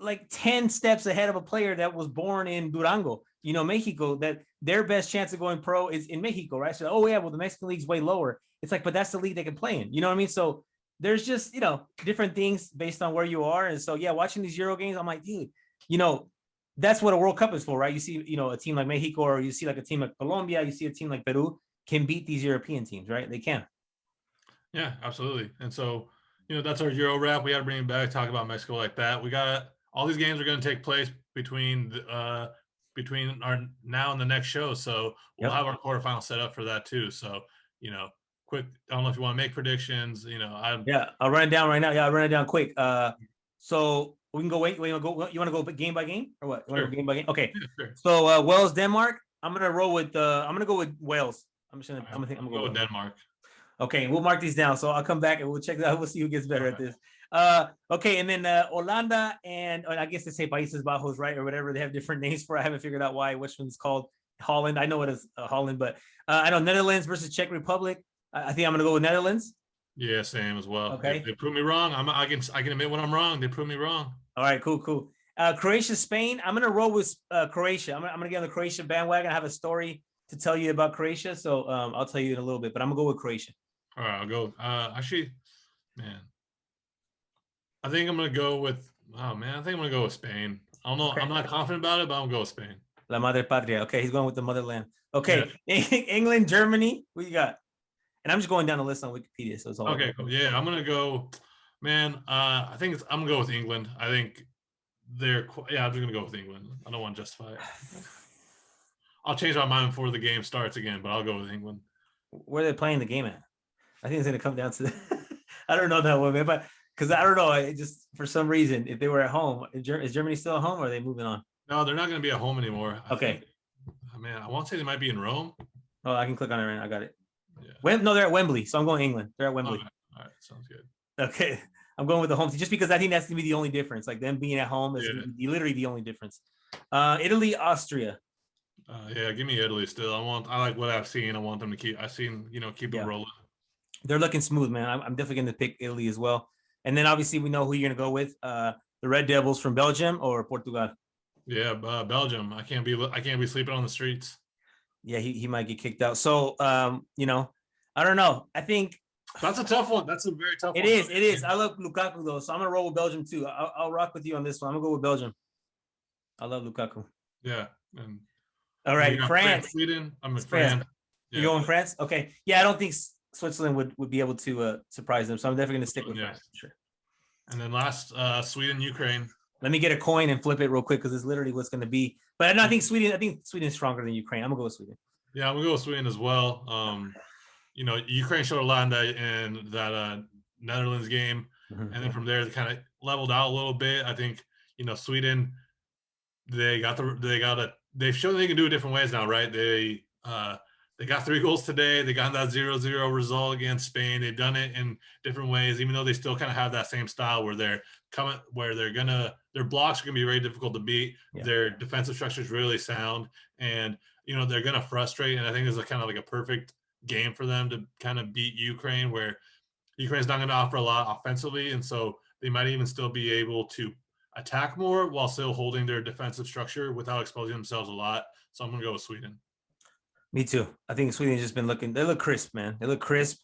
like 10 steps ahead of a player that was born in Durango, Mexico, that their best chance of going pro is in Mexico, right? So, oh yeah, well, the Mexican league's way lower. It's like, but that's the league they can play in. You know what I mean? So there's just, different things based on where you are. And so, yeah, watching these Euro games, I'm like, dude, that's what a World Cup is for, right? You see, a team like Mexico, or you see like a team like Colombia, you see a team like Peru can beat these European teams, right? They can. Yeah, absolutely. And so, that's our Euro wrap. We got to bring it back, talk about Mexico like that. We got all these games are going to take place between our now and the next show. So we'll have our quarterfinal set up for that too. So, quick, I don't know if you want to make predictions, I'll run it down right now. Yeah, I'll run it down quick. So we can go. You want to go game by game or what? You want to go game by game? Okay. Yeah, sure. So Wales, Denmark. I'm gonna roll with. I'm gonna go with Wales. I'm gonna go with Denmark. Okay, we'll mark these down. So I'll come back and we'll check that out. We'll see who gets better at this. Okay, and then Holanda and I guess they say Países Bajos, right, or whatever. They have different names for it. I haven't figured out which one's called Holland. I know it is Holland, but I know Netherlands versus Czech Republic. I think I'm gonna go with Netherlands. Yeah, same as well. Okay, they prove me wrong. I can admit when I'm wrong. They prove me wrong. All right, cool. Croatia, Spain. I'm gonna roll with Croatia. I'm gonna get on the Croatia bandwagon. I have a story to tell you about Croatia, so I'll tell you in a little bit. But I'm gonna go with Croatia. All right, I'll go. Actually, man, I think I'm gonna go with. Oh man, I think I'm gonna go with Spain. I don't know. Okay. I'm not confident about it, but I'm gonna go with Spain. La Madre Patria. Okay, he's going with the motherland. Okay, yeah. England, Germany. What you got? And I'm just going down the list on Wikipedia, so it's all okay. Cool. Yeah, I'm gonna go. Man, I'm gonna go with England. I think I'm just gonna go with England. I don't want to justify it. I'll change my mind before the game starts again, but I'll go with England. Where are they playing the game at? I think it's going to come down to I don't know that one, man, but because I don't know. It just for some reason, if they were at home, is Germany still at home or are they moving on? No, they're not going to be at home anymore. Okay. Man, I want to say they might be in Rome. Oh, I can click on it right now. I got it. Yeah. No, they're at Wembley. So I'm going England. They're at Wembley. All right. Sounds good. Okay. I'm going with the home team just because I think that's going to be the only difference. Like them being at home is literally the only difference. Italy, Austria. Yeah, give me Italy still. I like what I've seen. I want them to keep it rolling. They're looking smooth, man. I'm definitely going to pick Italy as well. And then obviously we know who you're going to go with. The Red Devils from Belgium or Portugal. Yeah, Belgium. I can't be sleeping on the streets. Yeah, he might get kicked out. So I don't know. I think that's a tough one. That's a very tough one. It is. I love Lukaku though, so I'm gonna roll with Belgium too. I'll rock with you on this one. I'm gonna go with Belgium. I love Lukaku. Yeah. All right, France. Sweden. I'm in France. Yeah. You going France? Okay. Yeah, I don't think Switzerland would be able to surprise them, so I'm definitely gonna stick with France. Sure. And then last, Sweden, Ukraine. Let me get a coin and flip it real quick because it's literally what's going to be. But I think Sweden's stronger than Ukraine. I'm gonna go with Sweden. Yeah, I'm gonna go with Sweden as well. Ukraine showed a lot in that Netherlands game, and then from there they kind of leveled out a little bit. I think Sweden, they've shown they can do it different ways now, right? They got 3 goals today. They got that 0-0 result against Spain. They've done it in different ways, even though they still kind of have that same style where their blocks are gonna be very difficult to beat. Yeah. Their defensive structure is really sound, and they're gonna frustrate. And I think this is kind of like a perfect game for them to kind of beat Ukraine, where Ukraine's not going to offer a lot offensively, and so they might even still be able to attack more while still holding their defensive structure without exposing themselves a lot. So I'm going to go with Sweden. Me too. I think Sweden's just been they look crisp, man. They look crisp,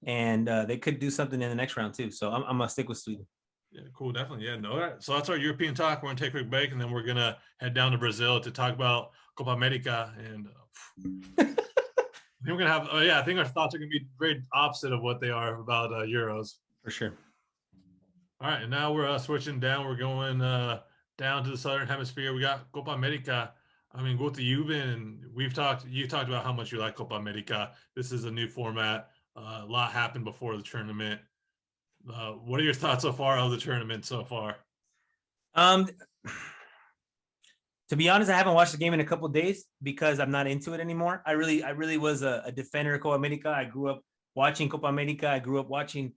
and they could do something in the next round too. So I'm going to stick with Sweden. Yeah, cool. Definitely. Yeah, no. So that's our European talk. We're going to take a quick break, and then we're going to head down to Brazil to talk about Copa América. And we're going to have, I think our thoughts are going to be very opposite of what they are about Euros. For sure. All right. And now we're switching down. We're going down to the Southern Hemisphere. We got Copa América. I mean, Guti, you've talked about how much you like Copa América. This is a new format. A lot happened before the tournament. What are your thoughts so far of the tournament so far? To be honest, I haven't watched the game in a couple of days because I'm not into it anymore. I really was a defender of Copa América. I grew up watching Copa América. I grew up watching,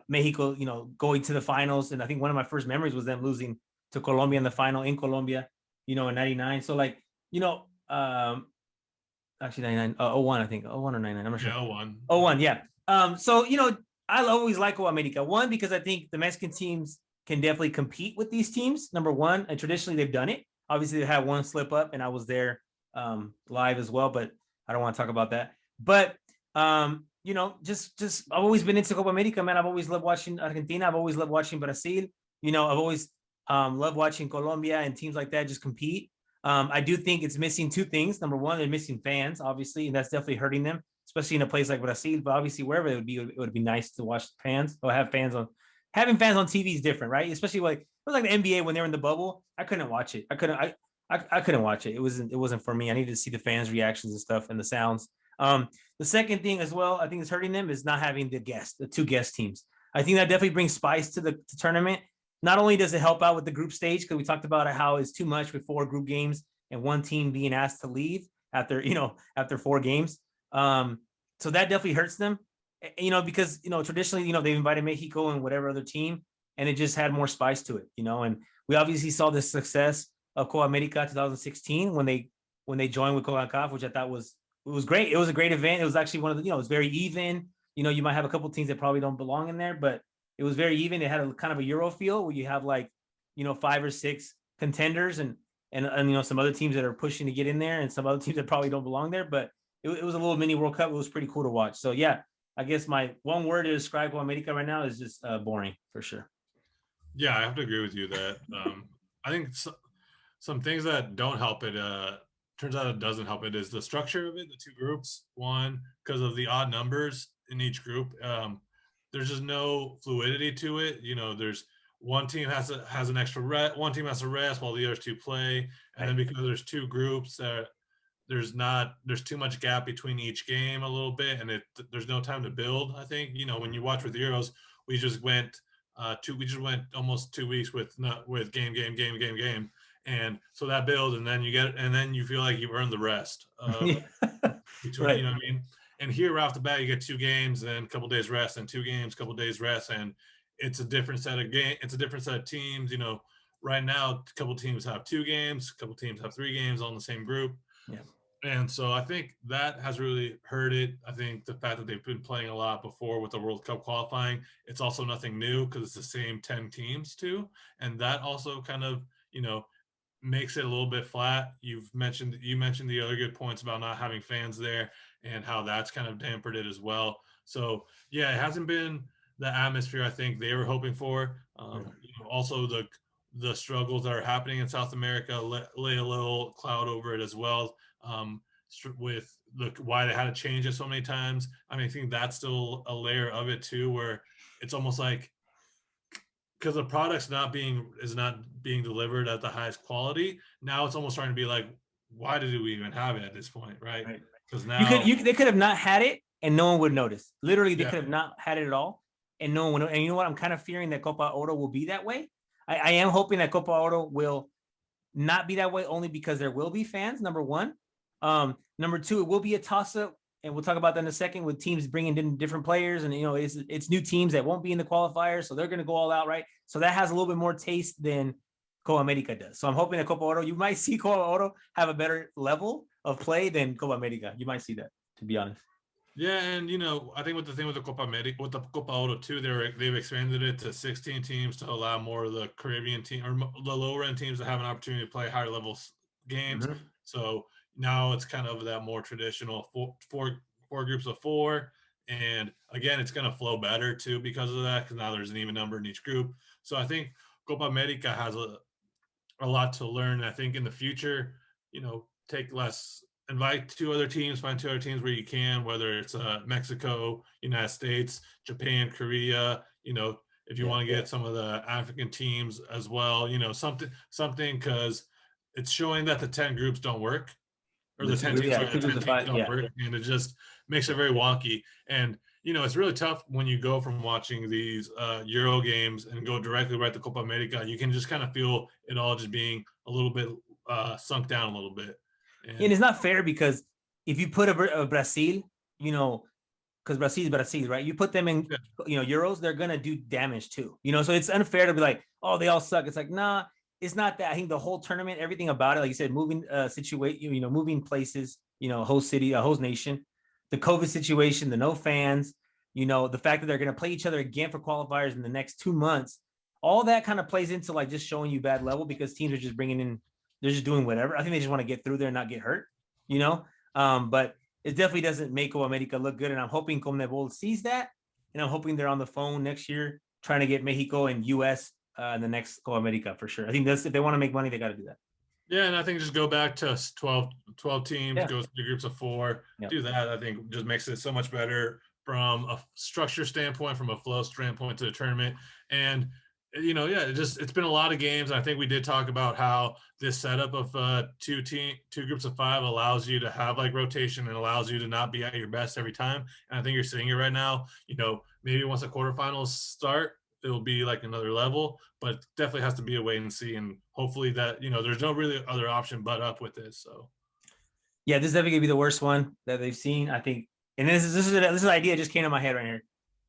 Mexico, going to the finals. And I think one of my first memories was them losing to Colombia in the final in Colombia, in 99. So actually 99, 01, I think 01 or 99. I'm not sure. Yeah, 01. 01, yeah. So, I always like Copa América. One, because I think the Mexican teams can definitely compete with these teams. Number one, and traditionally they've done it. Obviously, they had one slip up, and I was there live as well, but I don't want to talk about that. But just I've always been into Copa América, man. I've always loved watching Argentina. I've always loved watching Brazil. I've always loved watching Colombia and teams like that just compete. I do think it's missing 2 things. Number one, they're missing fans, obviously, and that's definitely hurting them, especially in a place like Brazil. But obviously, wherever it would be nice to watch fans or have fans on. Having fans on TV is different, right? Especially it was like the NBA when they were in the bubble. I couldn't watch it. I couldn't watch it. It wasn't for me. I needed to see the fans' reactions and stuff and the sounds. The second thing as well, I think is hurting them is not having the 2 guest teams. I think that definitely brings spice to the tournament. Not only does it help out with the group stage, because we talked about how it's too much with 4 group games and one team being asked to leave after 4 games. So that definitely hurts them. Because, traditionally, they've invited Mexico and whatever other team, and it just had more spice to it, and we obviously saw the success of Copa América 2016 when they joined with CONCACAF, which I thought was great. It was a great event. It was actually one of the, it was very even. You might have a couple teams that probably don't belong in there, but it was very even. It had a kind of a Euro feel where you have 5 or 6 contenders and some other teams that are pushing to get in there and some other teams that probably don't belong there, but it was a little mini World Cup. It was pretty cool to watch. So yeah, I guess my one word to describe Copa América right now is just boring for sure. Yeah, I have to agree with you that I think some things that don't help it, turns out it doesn't help it, is the structure of it, the 2 groups. One, because of the odd numbers in each group, there's just no fluidity to it. one team has an extra rest, one team has to rest while the other two play, and then because there's two groups that there's too much gap between each game a little bit, and there's no time to build. I think, when you watch with the Euros, we just went almost 2 weeks with game, and so that builds, and then you feel like you've earned the rest between, Right. you know what I mean. And here right off the bat, you get 2 games, then a couple days rest, and 2 games, couple days rest, and it's a different set of it's a different set of teams. Right now, a couple teams have 2 games, a couple teams have 3 games on the same group. Yeah. And so I think that has really hurt it. I think the fact that they've been playing a lot before with the World Cup qualifying, it's also nothing new because it's the same 10 teams too. And that also kind of, makes it a little bit flat. You mentioned the other good points about not having fans there and how that's kind of dampened it as well. So yeah, it hasn't been the atmosphere I think they were hoping for. Also the struggles that are happening in South America lay a little cloud over it as well. With why they had to change it so many times. I mean, I think that's still a layer of it too, where it's almost like because the product's not being delivered at the highest quality. Now it's almost starting to be like, why did we even have it at this point, right? Because now they could have not had it and no one would notice. Literally, they could have not had it at all and no one would. And you know what? I'm kind of fearing that Copa Oro will be that way. I am hoping that Copa Oro will not be that way only because there will be fans, number one. Number two, it will be a toss-up, and we'll talk about that in a second, with teams bringing in different players, and it's new teams that won't be in the qualifiers, so they're going to go all out, right? So that has a little bit more taste than Copa America does. So I'm hoping that Copa Oro, you might see Copa Oro have a better level of play than Copa America. You might see that, to be honest. Yeah, and I think with the Copa America, with the Copa Oro too, they've expanded it to 16 teams to allow more of the Caribbean team or the lower end teams to have an opportunity to play higher level games. Mm-hmm. So now it's kind of that more traditional four groups of 4, and again, it's going to flow better too because of that, because now there's an even number in each group. So I think Copa America has a lot to learn. I think in the future, invite 2 other teams, find 2 other teams where you can, whether it's Mexico, United States, Japan, Korea, if you want to get some of the African teams as well, something, because it's showing that the 10 groups don't work, or the 10 teams don't work, and it just makes it very wonky. And it's really tough when you go from watching these Euro games and go directly right to Copa America. You can just kind of feel it all just being a little bit sunk down a little bit. And it's not fair, because if you put a Brazil, because Brazil is Brazil, right? You put them in, Euros, they're gonna do damage too. So it's unfair to be like, oh, they all suck. It's like, nah, it's not that. I think the whole tournament, everything about it, like you said, moving moving places, host city, host nation, the COVID situation, the no fans, the fact that they're gonna play each other again for qualifiers in the next 2 months, all that kind of plays into like just showing you bad level, because teams are just bringing in. They're just doing whatever. I think they just want to get through there and not get hurt, but it definitely doesn't make Copa America look good. And I'm hoping CONMEBOL sees that. And I'm hoping they're on the phone next year trying to get Mexico and US in the next Copa America for sure. I think if they want to make money, they got to do that. Yeah, and I think just go back to 12 teams, go through groups of 4, do that. I think just makes it so much better from a structure standpoint, from a flow standpoint to the tournament. And it's been a lot of games. I think we did talk about how this setup of 2 groups of 5 allows you to have like rotation and allows you to not be at your best every time. And I think you're seeing it right now. Maybe once the quarterfinals start, it'll be like another level, but definitely has to be a wait and see. And hopefully that, there's no really other option but up with this. So yeah, this is definitely gonna be the worst one that they've seen, I think. And this is an idea that just came to my head right here.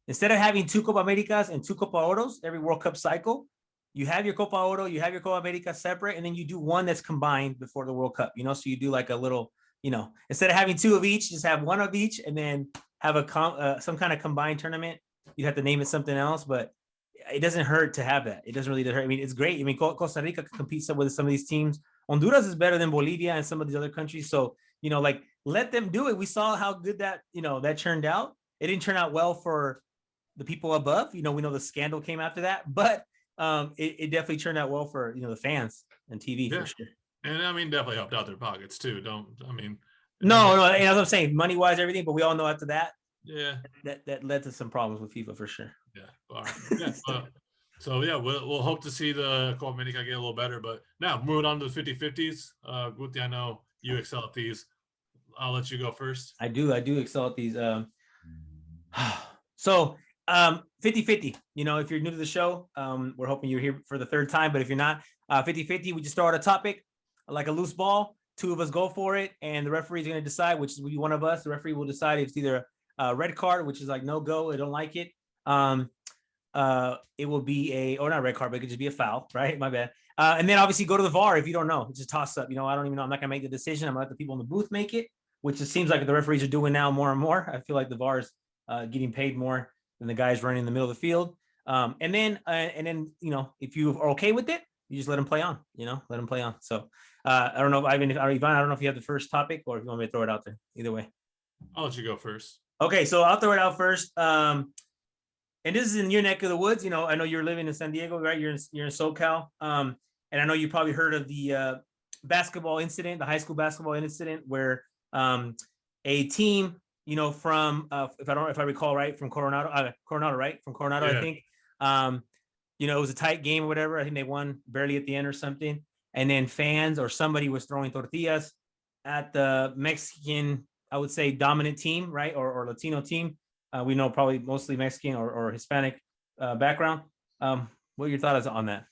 Instead of having 2 Copa Americas and 2 Copa Oros every World Cup cycle, you have your Copa Oro, you have your Copa America separate, and then you do one that's combined before the World Cup, so you do like a little, instead of having 2 of each, just have 1 of each, and then have some kind of combined tournament. You have to name it something else, but it doesn't hurt to have that. It doesn't really hurt. I mean, it's great. I mean, Costa Rica can compete with some of these teams. Honduras is better than Bolivia and some of these other countries. So, let them do it. We saw how good that, that turned out. It didn't turn out well for the people above. We know the scandal came after that, but it definitely turned out well for the fans and TV for sure. And I mean, definitely helped out their pockets too. No, and as I'm saying, money wise, everything, but we all know after that, that led to some problems with FIFA for sure. Yeah, So yeah, we'll hope to see the Copa America get a little better. But now moving on to the 50-50s. Guti, I know you excel at these. I'll let you go first. I do excel at these. So 50-50, if you're new to the show, we're hoping you're here for the third time, but if you're not, 50-50, we just throw out a topic like a loose ball. Two of us go for it, and the referee's going to decide which will be one of us. The referee will decide if it's either a red card, which is like no go, I don't like it. It will be or not a red card, but it could just be a foul, right? My bad. And then obviously go to the VAR if you don't know. It's just toss up. I don't even know. I'm not gonna make the decision. I'm gonna let the people in the booth make it, which it seems like the referees are doing now more and more. I feel like the VAR is getting paid more than the guys running in the middle of the field. And then if you are okay with it, you just let them play on. Let them play on. So I don't know, Ivan. I don't know if you have the first topic or if you want me to throw it out there. Either way. I'll let you go first. Okay, so I'll throw it out first. And this is in your neck of the woods. I know you're living in San Diego, right? You're in SoCal. And I know you probably heard of the basketball incident, the high school basketball incident, where a team, from if I recall right, from Coronado, right? From Coronado, yeah. I think. It was a tight game or whatever. I think they won barely at the end or something. And then fans or somebody was throwing tortillas at the Mexican, I would say, dominant team, right? Or Latino team. We know probably mostly Mexican or Hispanic background. What are your thoughts on that?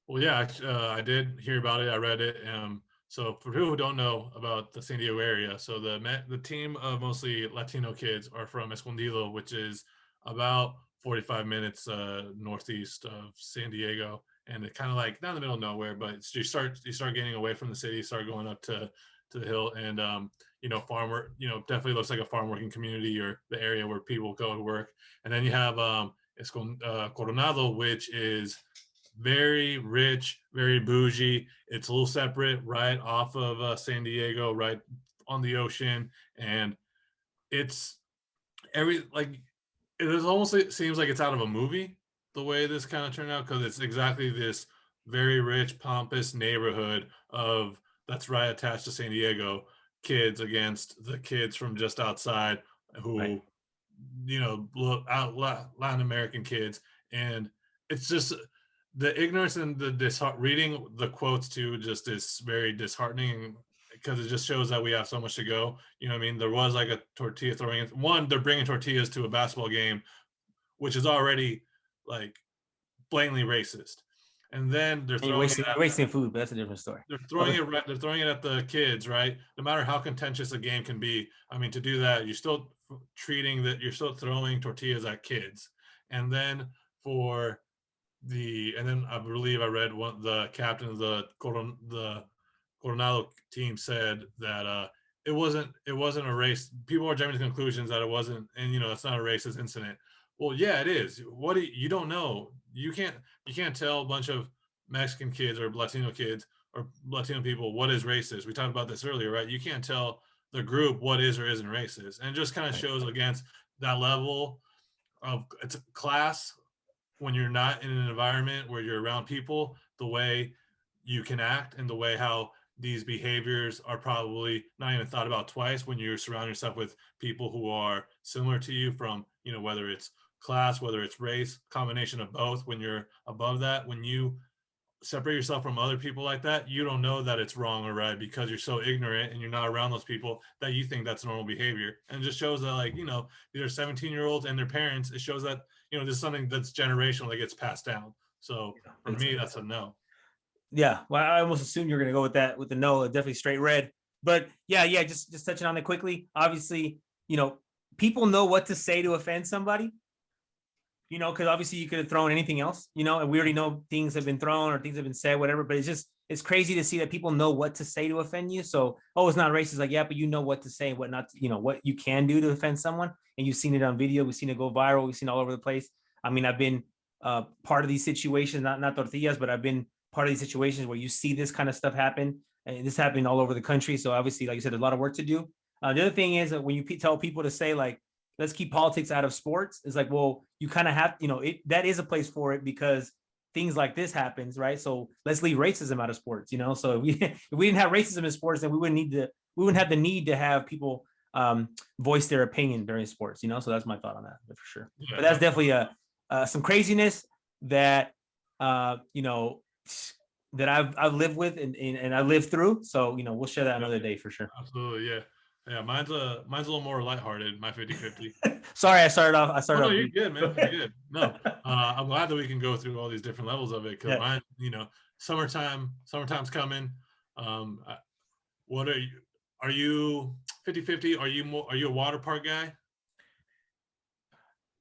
Well, yeah, I did hear about it. I read it. So for people who don't know about the San Diego area, so the team of mostly Latino kids are from Escondido, which is about 45 minutes northeast of San Diego, and it kind of like not in the middle of nowhere, but you start getting away from the city, start going up to the hill, and farmer, definitely looks like a farm working community or the area where people go to work. And then you have Coronado, which is very rich, very bougie. It's a little separate, right off of San Diego, right on the ocean, and it's it seems like it's out of a movie the way this kind of turned out, because it's exactly this very rich, pompous neighborhood that's right attached to San Diego, kids against the kids from just outside who, right. Latin American kids. And it's just the ignorance and the reading the quotes too, just is very disheartening, because it just shows that we have so much to go. There was like a tortilla throwing. They're bringing tortillas to a basketball game, which is already like blatantly racist. And then they're wasting food, but that's a different story. They're throwing it at the kids, right? No matter how contentious a game can be. To do that, you're still throwing tortillas at kids. And then I believe I read the captain of the Coronado team said that it wasn't a race. People are jumping to conclusions that it wasn't, and it's not a racist incident. Well, yeah, it is. You don't know. You can't tell a bunch of Mexican kids or Latino kids or Latino people what is racist. We talked about this earlier, right? You can't tell the group what is or isn't racist, and it just kind of shows against that level of it's a class when you're not in an environment where you're around people, the way you can act and the way how these behaviors are probably not even thought about twice when you surround yourself with people who are similar to you from, whether it's class, whether it's race, combination of both. When you're above that, when you separate yourself from other people like that, you don't know that it's wrong or right because you're so ignorant and you're not around those people that you think that's normal behavior. And it just shows that these are 17-year-olds and their parents. It shows that, this is something that's generational that gets passed down. So for me, that's a no. Yeah. Well, I almost assumed you're going to go with that, with the no, definitely straight red. But yeah, just touching on it quickly. Obviously, people know what to say to offend somebody. Because obviously you could have thrown anything else, and we already know things have been thrown or things have been said, whatever, but it's crazy to see that people know what to say to offend you. So, it's not racist. Like, yeah, but what to say, what not, what you can do to offend someone. And you've seen it on video. We've seen it go viral. We've seen it all over the place. I've been part of these situations, not tortillas, but I've been part of these situations where you see this kind of stuff happen. And this happening all over the country. So obviously, like you said, there's a lot of work to do. The other thing is that when you tell people to say, like, let's keep politics out of sports, it's like, well, you kind of have, that is a place for it because things like this happens, right? So let's leave racism out of sports, So if we didn't have racism in sports, then we wouldn't have the need to have people voice their opinion during sports, So that's my thought on that for sure. Yeah. But that's definitely some craziness. that you know, that I've lived with and I lived through. So, you know, we'll share that another day for sure. Absolutely, yeah. Yeah, mine's a little more lighthearted, my 50-50. Sorry, I started off Oh, no, you're deep. good, man. You're good. No, I'm glad that we can go through all these different levels of it because Yeah. mine, you know, summertime's coming. What are you? Are you 50-50? Are you a water park guy?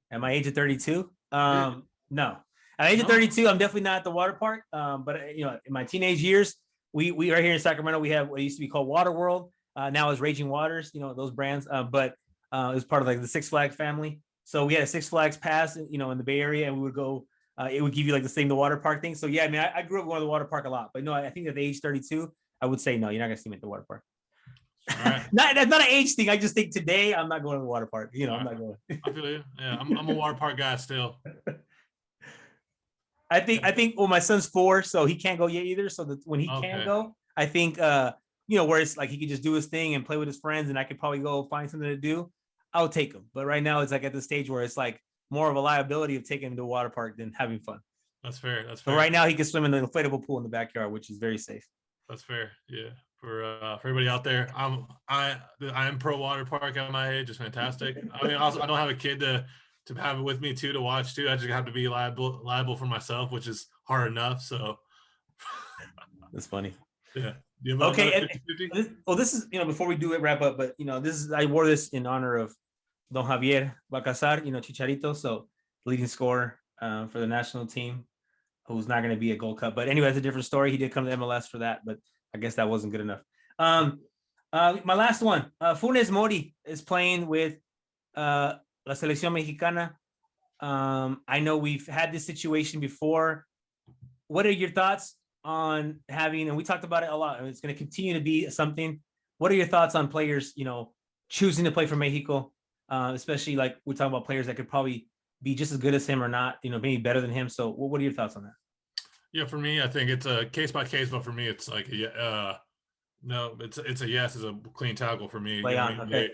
At my age of 32, Yeah. no. At age of No. 32, I'm definitely not at the water park. But you know, in my teenage years, we are here in Sacramento. We have what used to be called Water World. Now is Raging Waters. You know those brands. But it was part of like the Six Flags family. So we had a Six Flags pass, you know, in the Bay Area, and we would go. It would give you like the water park thing. So yeah, I mean, I grew up going to the water park a lot. But no, I think at the age 32, I would say no. You're not gonna see me at the water park. All right. That's not an age thing. I just think today I'm not going to the water park. You know, All I'm right. not going. I feel you. Yeah, I'm a water park guy still. I think well, my son's 4, so he can't go yet either. So that when he can Okay. go, I think you know, where it's like he could just do his thing and play with his friends, and I could probably go find something to do. I'll take him. But right now it's like at the stage where it's like more of a liability of taking him to a water park than having fun. That's fair. That's But fair. right now he can swim in the inflatable pool in the backyard, which is very safe. That's fair. Yeah. For everybody out there, I am pro water park at my age. It's fantastic. I mean, also I don't have a kid to have it with me too to watch too. I just have to be liable for myself, which is hard enough. So That's funny. yeah. Okay. Well, this is, you know, before we do it wrap up, but you know, I wore this in honor of Don Javier Balcazar, you know, Chicharito, so leading scorer for the national team, who's not going to be a Gold Cup. But anyway, that's a different story. He did come to MLS for that, but I guess that wasn't good enough. My last one, Funes Mori is playing with La Selección Mexicana. I know we've had this situation before. What are your thoughts on having, and we talked about it a lot, and it's going to continue to be something. What are your thoughts on players, you know, choosing to play for Mexico, especially like we're talking about players that could probably be just as good as him or not, you know, maybe better than him. So what are your thoughts on that? Yeah, for me, I think it's a case by case, but for me, it's like no, it's a yes, it's a clean tackle for me. Play You know, on, okay.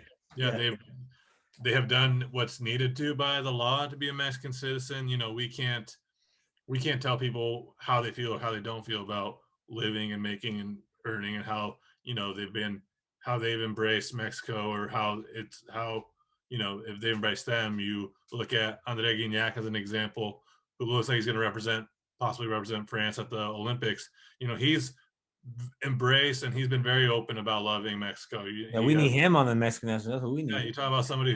They have done what's needed to by the law to be a Mexican citizen. You know, we can't tell people how they feel or how they don't feel about living and making and earning and how, you know, they've embraced Mexico or how you know, if they embrace them. You look at Andre Guignac as an example, who looks like he's going to possibly represent France at the Olympics. You know, he's embraced and he's been very open about loving Mexico. We need him on the Mexican national. That's what we need. Yeah, you're talking about somebody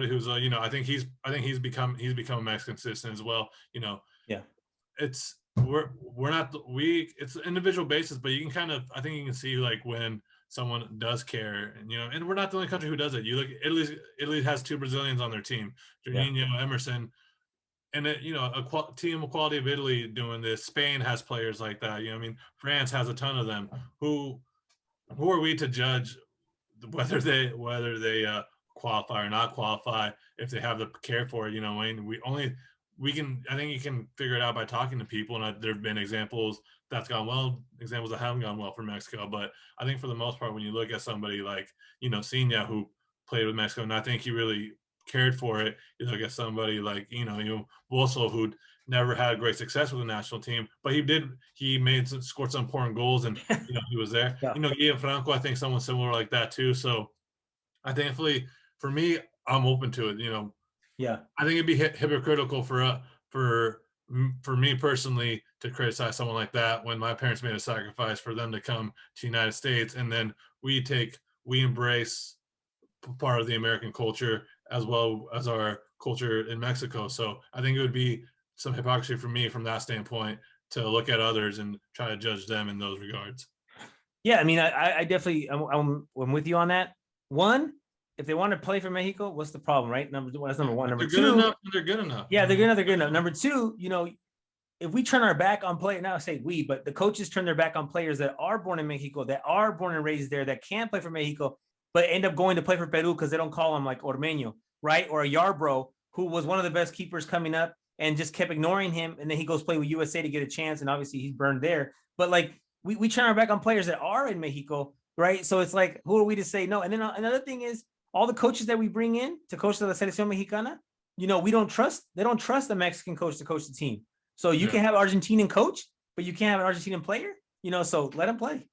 who's you know, I think he's become a Mexican citizen as well. You know, yeah, it's it's an individual basis, but you can kind of, I think you can see like when someone does care, and you know, and we're not the only country who does it. You look, Italy has 2 Brazilians on their team, Jorginho, Emerson, and you know, a team of quality of Italy doing this. Spain has players like that. You know, I mean, France has a ton of them. Who are we to judge whether they qualify or not qualify if they have the care for it? You know, Wayne, I think you can figure it out by talking to people, and there have been examples that's gone well, examples that haven't gone well for Mexico. But I think for the most part, when you look at somebody like, you know, Sina, who played with Mexico, and I think he really cared for it. You look at somebody like, you know, Wilson, who'd never had great success with the national team, but he scored some important goals, and you know, he was there. Yeah. You know, Ian Franco, I think someone similar like that too. So I thankfully, for me, I'm open to it. You know, yeah, I think it'd be hypocritical for me personally to criticize someone like that when my parents made a sacrifice for them to come to the United States, and then we embrace part of the American culture as well as our culture in Mexico. So I think it would be some hypocrisy for me from that standpoint to look at others and try to judge them in those regards. Yeah, I mean, I definitely, I'm with you on that. One, if they want to play for Mexico, what's the problem, right? That's number one. Number they're two, good enough. They're good enough. Yeah, they're good enough. Number two, you know, if we turn our back on players, now I say we, but the coaches turn their back on players that are born in Mexico, that are born and raised there, that can play for Mexico, but end up going to play for Peru because they don't call them like Ormeño, right? Or a Yarbrough, who was one of the best keepers coming up and just kept ignoring him. And then he goes play with USA to get a chance. And obviously he's burned there. But like we turn our back on players that are in Mexico, right? So it's like, who are we to say no? And then another thing is all the coaches that we bring in to coach the Selección Mexicana, we don't trust. They don't trust the Mexican coach to coach the team. So you Yeah. can have an Argentinian coach, but you can't have an Argentinian player. So let him play.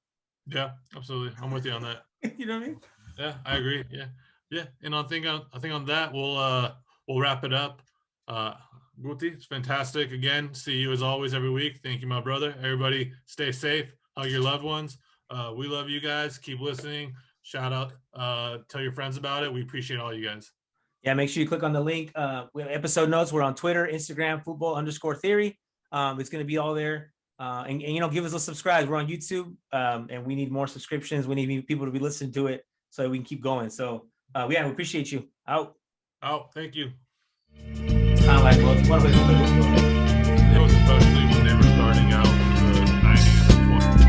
Yeah, absolutely. I'm with you on that. You know what I mean? Yeah, I agree. Yeah. And I think on that we'll wrap it up. Guti, it's fantastic. Again, see you as always every week. Thank you, my brother. Everybody, stay safe. Hug your loved ones. We love you guys. Keep listening. Shout out. Tell your friends about it. We appreciate all you guys. Yeah, make sure you click on the link. We have episode notes. We're on Twitter, Instagram, football_theory. It's going to be all there. And give us a subscribe. We're on YouTube, and we need more subscriptions. We need people to be listening to it so we can keep going. So, we appreciate you. Out. Thank you. It's kind of like, it was especially when they were starting out.